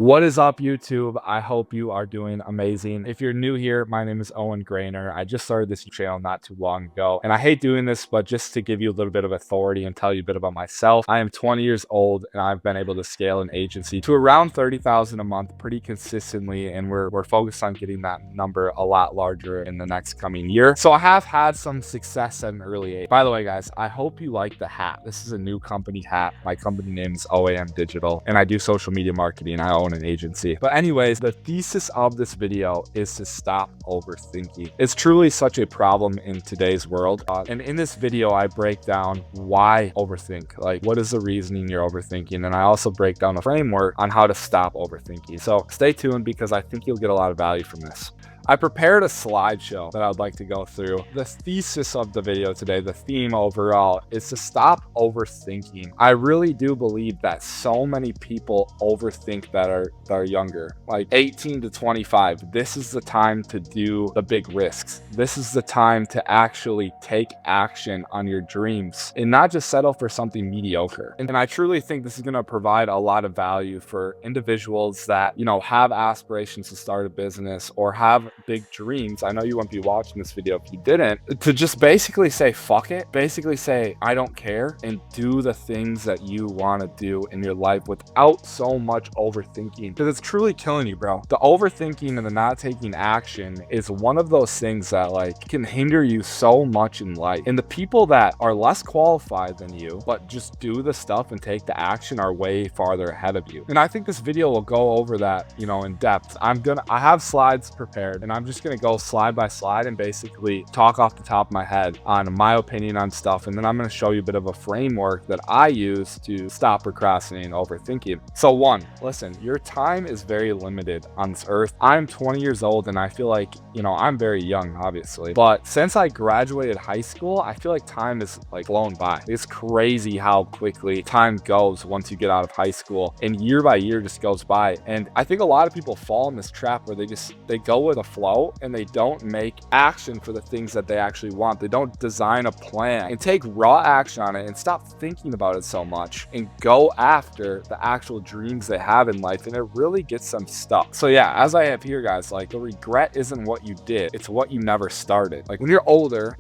What is up, YouTube? I hope you are doing amazing. If you're new here, my name is Owen Grainer. I just started this channel not too long ago, and I hate doing this, but just to give you a little bit of authority and tell you a bit about myself, I am 20 years old, and I've been able to scale an agency to around 30,000 a month pretty consistently, and we're focused on getting that number a lot larger in the next coming year. So I have had some success at an early age. By the way, guys, I hope you like the hat. This is a new company hat. My company name is OAM Digital, and I do social media marketing. I own an agency. But anyways, the thesis of this video is to stop overthinking. It's truly such a problem in today's world. And in this video, I break down why overthink, like what is the reasoning you're overthinking. And I also break down a framework on how to stop overthinking. So stay tuned because I think you'll get a lot of value from this. I prepared a slideshow that I'd like to go through. The thesis of the video today, the theme overall, is to stop overthinking. I really do believe that so many people overthink that are younger, like 18 to 25. This is the time to do the big risks. This is the time to actually take action on your dreams and not just settle for something mediocre. And I truly think this is going to provide a lot of value for individuals that, have aspirations to start a business or have big dreams. I know you wouldn't be watching this video if you didn't. To just basically say fuck it, basically say I don't care, and do the things that you want to do in your life without so much overthinking, because it's truly killing you, bro. The overthinking and the not taking action is one of those things that can hinder you so much in life. And the people that are less qualified than you but just do the stuff and take the action are way farther ahead of you. And I think this video will go over that in depth. I have slides prepared, and I'm just gonna go slide by slide and basically talk off the top of my head on my opinion on stuff, and then I'm gonna show you a bit of a framework that I use to stop procrastinating and overthinking. So one, listen, your time is very limited on this earth. I'm 20 years old, and I feel like I'm very young, obviously, but since I graduated high school, I feel like time is blown by. It's crazy how quickly time goes once you get out of high school, and year by year just goes by. And I think a lot of people fall in this trap where they go with a flow and they don't make action for the things that they actually want. They don't design a plan and take raw action on it and stop thinking about it so much and go after the actual dreams they have in life, and it really gets them stuck. So yeah, as I have here, guys, the regret isn't what you did, it's what you never started. When you're older,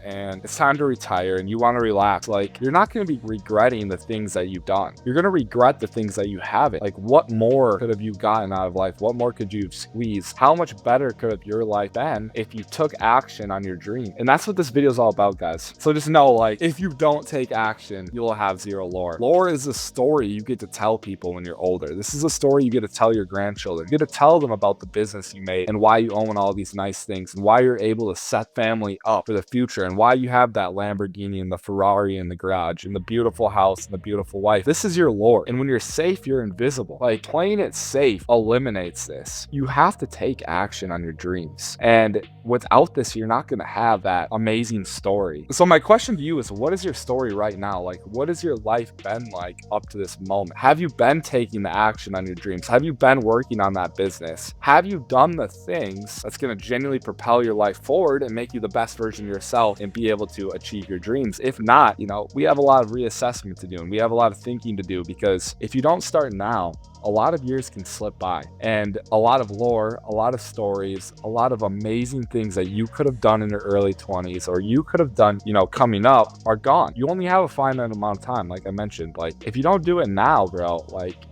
and it's time to retire and you want to relax, you're not going to be regretting the things that you've done. You're going to regret the things that you haven't. What more could have you gotten out of life? What more could you have squeezed? How much better could have your life been if you took action on your dream? And that's what this video is all about, guys. So just know, if you don't take action, you will have zero lore. Lore is a story you get to tell people when you're older. This is a story you get to tell your grandchildren. You get to tell them about the business you made and why you own all these nice things and why you're able to set family up for the future and why you have that Lamborghini and the Ferrari in the garage and the beautiful house and the beautiful wife. This is your lore. And when you're safe, you're invisible. Playing it safe eliminates this. You have to take action on your dreams. And without this, you're not going to have that amazing story. So my question to you is, what is your story right now? What has your life been like up to this moment? Have you been taking the action on your dreams? Have you been working on that business? Have you done the things that's going to genuinely propel your life forward and make you the best version of yourself and be able to achieve your dreams? If not, we have a lot of reassessment to do, and we have a lot of thinking to do, because if you don't start now, a lot of years can slip by, and a lot of lore, a lot of stories, a lot of amazing things that you could have done in your early 20s or you could have done, coming up are gone. You only have a finite amount of time, like I mentioned. If you don't do it now, bro,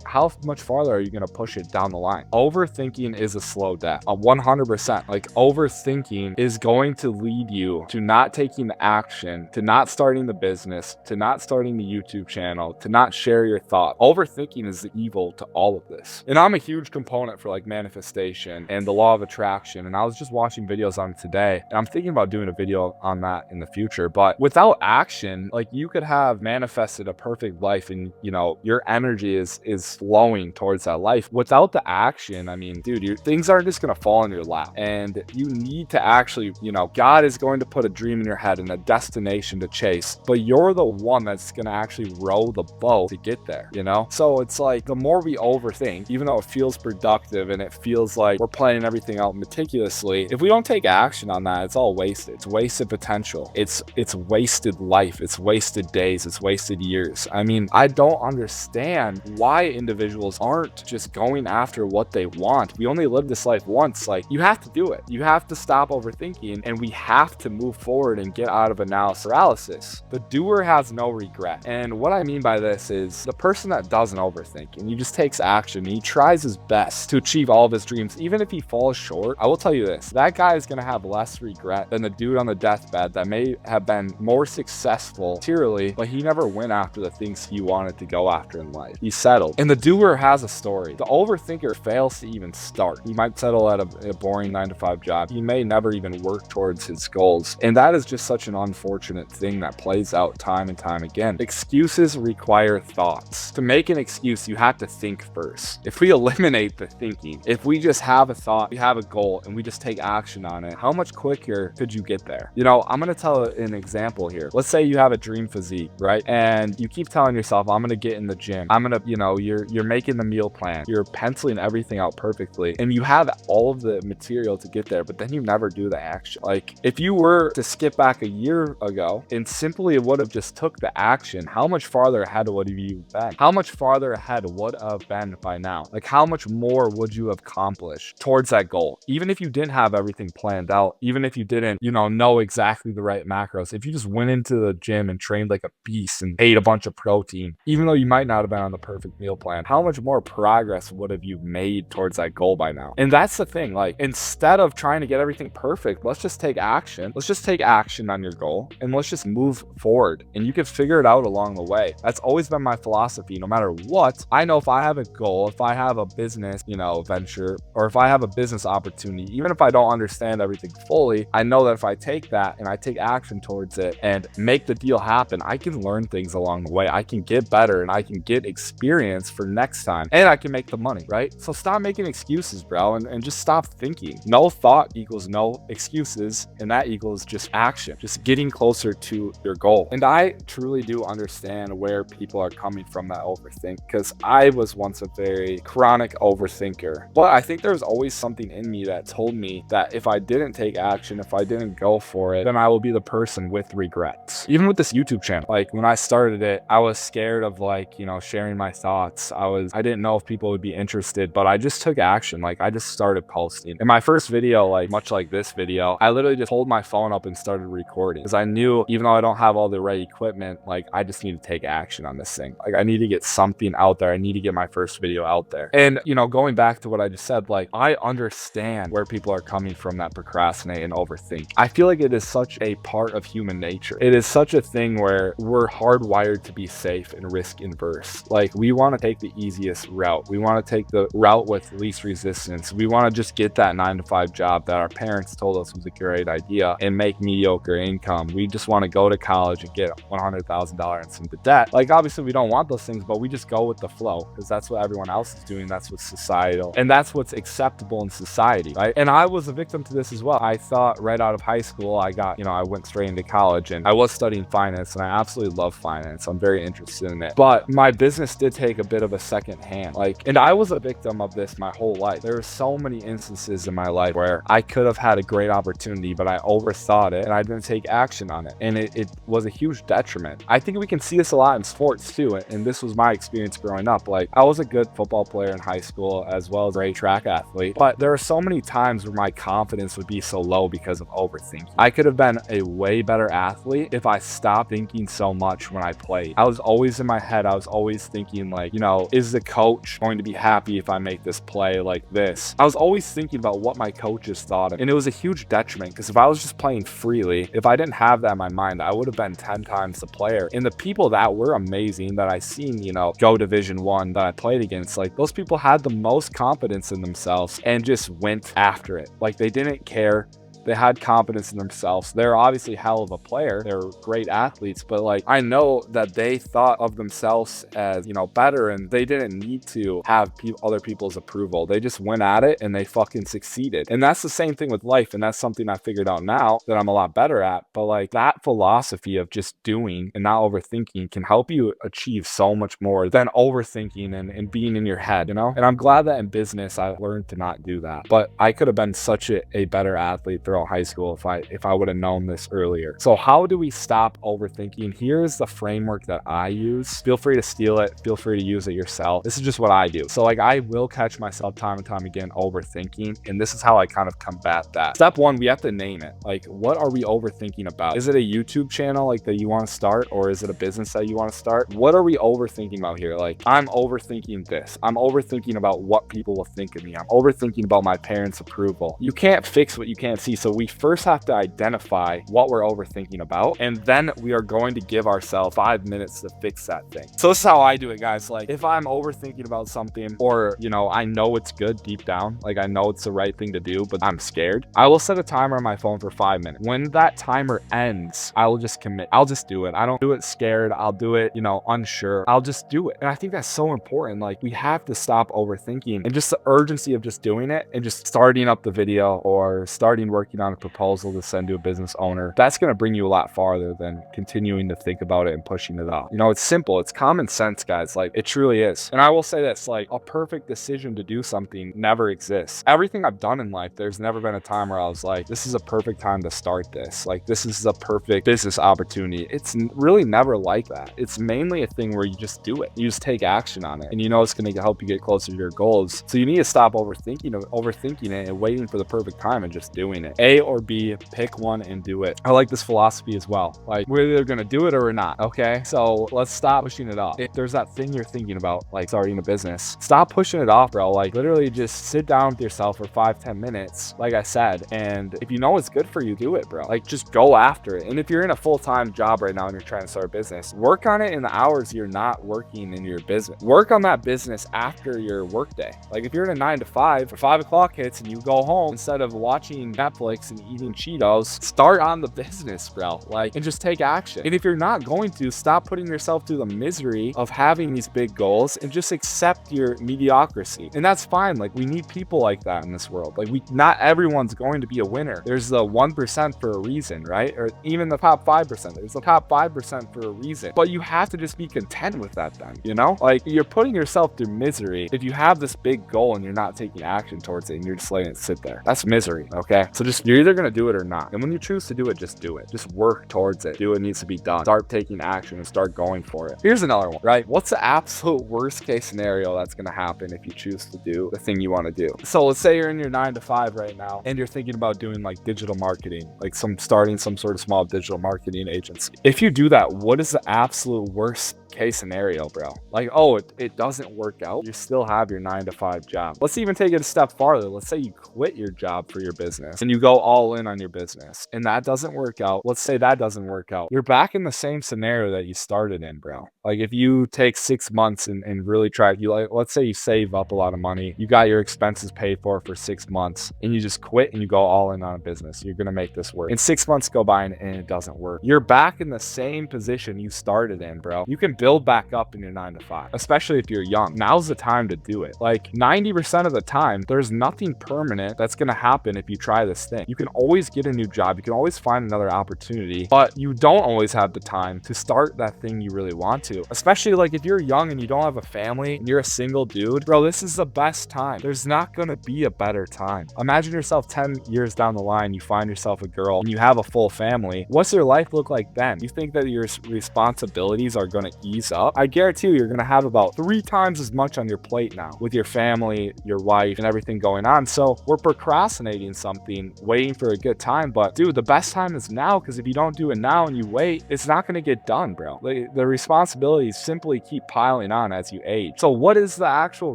how much farther are you going to push it down the line? Overthinking is a slow death, 100%. Overthinking is going to lead you to not taking the action, to not starting the business, to not starting the YouTube channel, to not share your thought. Overthinking is the evil to all of this. And I'm a huge component for manifestation and the law of attraction, and I was just watching videos on it today, and I'm thinking about doing a video on that in the future. But without action, you could have manifested a perfect life, and your energy is flowing towards that life. Without the action, I mean, dude, things aren't just gonna fall in your lap, and you need to actually, God is going to put a dream in your head and a destination to chase, but you're the one that's gonna actually row the boat to get there. So it's the more we overthink, even though it feels productive and it feels like we're planning everything out meticulously, if we don't take action on that, it's all wasted. It's wasted potential. It's wasted life. It's wasted days. It's wasted years. I mean, I don't understand why individuals aren't just going after what they want. We only live this life once. Like, you have to do it. You have to stop overthinking, and we have to move forward and get out of analysis paralysis. The doer has no regret. And what I mean by this is the person that doesn't overthink and he just takes action, he tries his best to achieve all of his dreams, even if he falls short. I will tell you this, that guy is going to have less regret than the dude on the deathbed that may have been more successful materially, but he never went after the things he wanted to go after in life. He settled. And the doer has a story. The overthinker fails to even start. He might settle at a boring 9-to-5 job. He may never even work towards his goals. And that is just such an unfortunate thing that plays out time and time again. Excuses require thoughts. To make an excuse, you have to think first. If we eliminate the thinking, if we just have a thought, we have a goal, and we just take action on it, how much quicker could you get there? You know, I'm gonna tell an example here. Let's say you have a dream physique, right? And you keep telling yourself, I'm gonna get in the gym. I'm gonna, you know, you're making the meal plan. You're penciling everything out perfectly, and you have all of the material to get there, but then you never do the action. Like, if you were to skip back a year ago and simply would have just took the action, how much farther ahead would you have been? How much farther ahead would have been by now? Like, how much more would you have accomplished towards that goal? Even if you didn't have everything planned out, even if you didn't, you know exactly the right macros, if you just went into the gym and trained like a beast and ate a bunch of protein, even though you might not have been on the perfect meal plan, how much more progress would have you made towards that goal by now? And that's the thing, like, instead of trying to get everything perfect, let's just take action. Let's just take action on your goal and let's just move forward, and you can figure it out along the way. That's always been my philosophy. No matter what, I know if I have a goal, if I have a business, venture, or if I have a business opportunity, even if I don't understand everything fully, I know that if I take that and I take action towards it and make the deal happen, I can learn things along the way. I can get better and I can get experience for next time, and I can make the money, right? So stop making excuses, bro, and just stop thinking. No thought equals no excuses, and that equals just action, just getting closer to your goal. And I truly do understand where people are coming from that overthink, because I was once a very chronic overthinker, but I think there's always something in me that told me that if I didn't take action, if I didn't go for it, then I will be the person with regrets. Even with this YouTube channel, like, when I started it, I was scared of, like, sharing my thoughts. I didn't know if people would be interested, but I just took action. Like, I just started posting. In my first video, like much like this video, I literally just pulled my phone up and started recording, because I knew, even though I don't have all the right equipment, like, I just need to take action on this thing. Like, I need to get something out there. I need to get my first video out there. And going back to what I just said, like, I understand where people are coming from that procrastinate and overthink. I feel like it is such a part of human nature. It is such a thing where we're hardwired to be safe and risk adverse. Like, we want to take the easiest route. We want to take the route with least resistance. We want to just get that 9-to-5 job that our parents told us was a great idea and make mediocre income. We just want to go to college and get $100,000 in some debt. Like, obviously we don't want those things, but we just go with the flow because that's what everyone else is doing. That's what's societal, and that's what's acceptable in society, right? And I was a victim to this as well. I thought right out of high school, I went straight into college, and I was studying finance, and I absolutely love finance. I'm very interested in it, but my business did take a bit of a second hand. And I was a victim of this my whole life. There were so many instances in my life where I could have had a great opportunity, but I overthought it and I didn't take action on it, and it was a huge detriment. I think we can see this a lot in sports too, and this was my experience growing up. Like, I was a good football player in high school as well as a great track athlete, but there are so many times where my confidence would be so low because of overthinking. I could have been a way better athlete if I stopped thinking so much when I played. I was always in my head. I was always thinking, like, is the coach going to be happy if I make this play like this? I was always thinking about what my coaches thought, and it was a huge detriment, because if I was just playing freely, if I didn't have that in my mind, I would have been 10 times the player. And the people that were amazing that I seen, go Division 1 that I played against, like, those people had the most confidence in themselves and just went after it. Like, they didn't care They had confidence in themselves. They're obviously hell of a player. They're great athletes, but like I know that they thought of themselves as, better, and they didn't need to have other people's approval. They just went at it and they fucking succeeded. And that's the same thing with life. And that's something I figured out now that I'm a lot better at. But like that philosophy of just doing and not overthinking can help you achieve so much more than overthinking and being in your head, And I'm glad that in business I learned to not do that. But I could have been such a better athlete throughout high school if I would have known this earlier. So how do we stop overthinking? Here's the framework that I use. Feel free to steal it. Feel free to use it yourself. This is just what I do. So like I will catch myself time and time again overthinking, and this is how I kind of combat that. Step one, we have to name it. Like, what are we overthinking about? Is it a YouTube channel like that you want to start, or is it a business that you want to start? What are we overthinking about here? Like, I'm overthinking this. I'm overthinking about what people will think of me. I'm overthinking about my parents' approval. You can't fix what you can't see. So we first have to identify what we're overthinking about, and then we are going to give ourselves 5 minutes to fix that thing. So this is how I do it, guys. Like, if I'm overthinking about something, or I know it's good deep down, like I know it's the right thing to do, but I'm scared, I will set a timer on my phone for 5 minutes. When that timer ends, I will just commit. I'll just do it. I don't do it scared. I'll do it, unsure. I'll just do it. And I think that's so important. Like, we have to stop overthinking, and just the urgency of just doing it and just starting up the video or starting working on a proposal to send to a business owner. That's going to bring you a lot farther than continuing to think about it and pushing it off. It's simple. It's common sense, guys. Like, it truly is. And I will say this, like, a perfect decision to do something never exists. Everything I've done in life, there's never been a time where I was like, this is a perfect time to start this. Like, this is the perfect business opportunity. It's really never like that. It's mainly a thing where you just do it. You just take action on it, and it's going to help you get closer to your goals. So you need to stop overthinking it and waiting for the perfect time and just doing it. A or B, pick one and do it. I like this philosophy as well. Like, we're either going to do it or we're not. Okay. So let's stop pushing it off. If there's that thing you're thinking about, like starting a business, stop pushing it off, bro. Like, literally just sit down with yourself for 5-10 minutes, like I said. And if you know it's good for you, do it, bro. Like, just go after it. And if you're in a full-time job right now and you're trying to start a business, work on it in the hours you're not working in your business. Work on that business after your workday. Like, if you're in a 9 to 5, 5 o'clock hits and you go home, instead of watching Netflix and eating Cheetos, start on the business, bro. Like, and just take action. And if you're not going to, stop putting yourself through the misery of having these big goals and just accept your mediocrity. And that's fine. Like, we need people like that in this world. Like, not everyone's going to be a winner. There's the 1% for a reason, right? Or even the top 5%. There's the top 5% for a reason. But you have to just be content with that then, Like, you're putting yourself through misery if you have this big goal and you're not taking action towards it and you're just letting it sit there. That's misery, okay? So you're either going to do it or not. And when you choose to do it, just do it. Just work towards it. Do what needs to be done. Start taking action and start going for it. Here's another one, right? What's the absolute worst case scenario that's going to happen if you choose to do the thing you want to do? So let's say you're in your 9 to 5 right now and you're thinking about doing like digital marketing, like starting some sort of small digital marketing agency. If you do that, what is the absolute worst case scenario, bro? Like, oh, it doesn't work out. You still have your 9 to 5 job. Let's even take it a step farther. Let's say you quit your job for your business and you go all in on your business and that doesn't work out. Let's say that doesn't work out. You're back in the same scenario that you started in, bro. Like, if you take 6 months and really try, let's say you save up a lot of money, you got your expenses paid for 6 months, and you just quit and you go all in on a business. You're going to make this work. And 6 months go by and it doesn't work. You're back in the same position you started in, bro. You can build back up in your 9 to 5, especially if you're young. Now's the time to do it. Like, 90% of the time, there's nothing permanent that's going to happen if you try this thing. You can always get a new job. You can always find another opportunity, but you don't always have the time to start that thing you really want to. Especially like if you're young and you don't have a family and you're a single dude, bro, this is the best time. There's not going to be a better time. Imagine yourself 10 years down the line, you find yourself a girl and you have a full family. What's your life look like then? You think that your responsibilities are going to ease up? I guarantee you're going to have about 3 times as much on your plate now with your family, your wife, and everything going on. So we're procrastinating something, waiting for a good time. But dude, the best time is now, because if you don't do it now and you wait, it's not going to get done, bro. The responsibilities simply keep piling on as you age. So what is the actual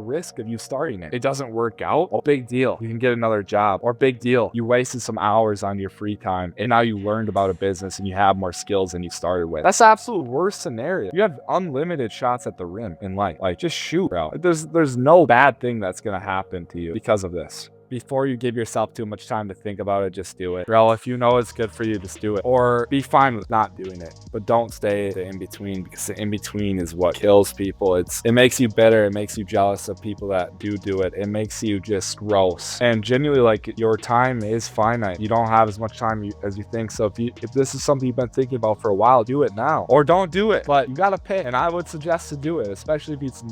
risk of you starting it? It doesn't work out? Well, big deal. You can get another job. Or big deal, you wasted some hours on your free time and now you learned about a business and you have more skills than you started with. That's the absolute worst scenario. You have unlimited shots at the rim in life. Like, just shoot, bro. There's no bad thing that's gonna happen to you because of this. before you give yourself too much time to think about it, just do it. Bro, if you know it's good for you, just do it. Or be fine with not doing it. But don't stay the in-between, because the in-between is what kills people. It makes you bitter. It makes you jealous of people that do it. It makes you just gross. And genuinely, like, your time is finite. You don't have as much time as you think. So if this is something you've been thinking about for a while, do it now. Or don't do it. But you gotta pick. And I would suggest to do it, especially if it's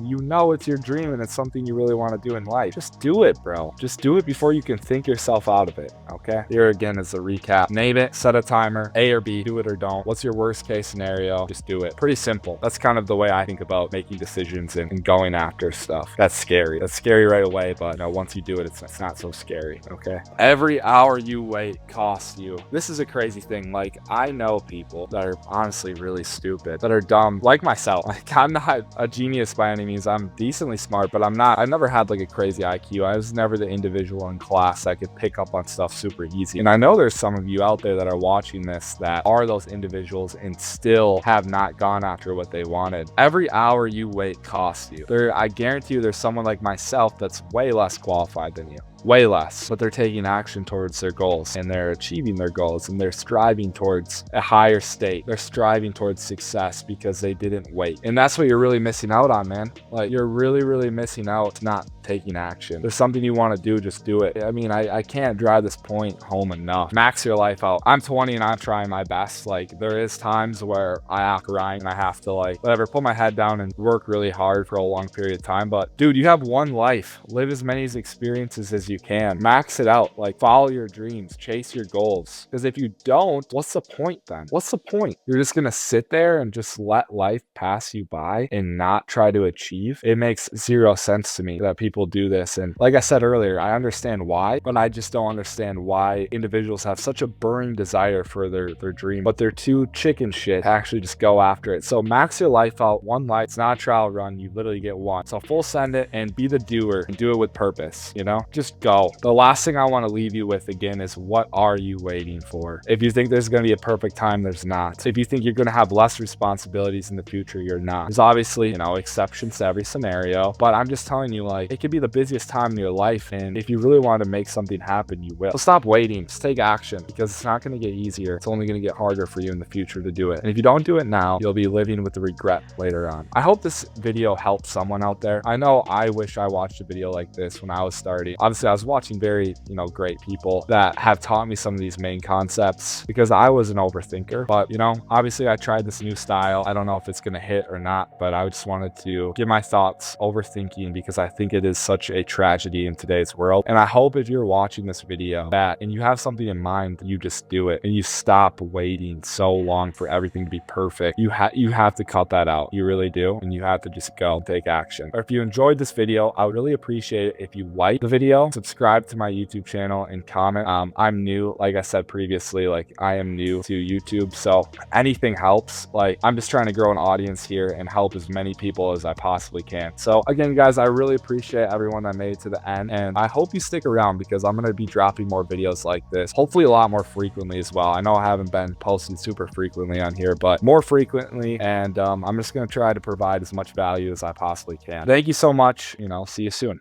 your dream and it's something you really want to do in life. Just do it, bro. Just do it before you can think yourself out of it. Okay? Here again is a recap. Name it, set a timer, A or B, do it or don't. What's your worst case scenario? Just do it. Pretty simple. That's kind of the way I think about making decisions and going after stuff. That's scary. That's scary right away, but you know, once you do it, it's not so scary. Okay? Every hour you wait costs you. This is a crazy thing. Like, I know people that are honestly really stupid, that are dumb, like myself. Like, I'm not a genius by any means. I'm decently smart, but I've never had like a crazy IQ. I was never the individual in class that could pick up on stuff super easy. And I know there's some of you out there that are watching this that are those individuals and still have not gone after what they wanted. Every hour you wait costs you. I guarantee you there's someone like myself that's way less qualified than you. Way less, but they're taking action towards their goals, and they're achieving their goals, and they're striving towards a higher state. They're striving towards success because they didn't wait. And that's what you're really missing out on, man. Like, you're really missing out not taking action. There's something you want to do, just do it. I mean, I can't drive this point home enough. Max your life out. I'm 20 and I'm trying my best. Like, there is times where I act grind and I have to, like, whatever, put my head down and work really hard for a long period of time. But dude, you have one life. Live as many experiences as you can. Max it out. Like, follow your dreams, chase your goals. Because if you don't, what's the point then? What's the point? You're just gonna sit there and just let life pass you by and not try to achieve? It makes zero sense to me that people do this. And like I said earlier, I understand why, but I just don't understand why individuals have such a burning desire for their dream, but they're too chicken shit to actually just go after it. So max your life out. One life. It's not a trial run. You literally get one. So full send it and be the doer and do it with purpose, you know? Just go. The last thing I want to leave you with again is, what are you waiting for? If you think there's going to be a perfect time, there's not. If you think you're going to have less responsibilities in the future, you're not. There's obviously, you know, exceptions to every scenario, but I'm just telling you, like, it could be the busiest time in your life, and if you really want to make something happen, you will. So stop waiting. Just take action, because it's not going to get easier. It's only going to get harder for you in the future to do it. And if you don't do it now, you'll be living with the regret later on. I hope this video helped someone out there. I know I wish I watched a video like this when I was starting. Obviously, I was watching very, you know, great people that have taught me some of these main concepts, because I was an overthinker. But, you know, obviously I tried this new style. I don't know if it's going to hit or not, but I just wanted to give my thoughts overthinking, because I think it is such a tragedy in today's world. And I hope if you're watching this video and you have something in mind, you just do it and you stop waiting so long for everything to be perfect. You have to cut that out. You really do. And you have to just go and take action. Or if you enjoyed this video, I would really appreciate it if you like the video, subscribe to my YouTube channel, and comment. I'm new, like I said previously, like, I am new to YouTube, so anything helps. Like, I'm just trying to grow an audience here and help as many people as I possibly can. So again, guys, I really appreciate everyone that made it to the end, and I hope you stick around, because I'm going to be dropping more videos like this, hopefully a lot more frequently as well. I know I haven't been posting super frequently on here, but more frequently, and I'm just going to try to provide as much value as I possibly can. Thank you so much. You know, see you soon.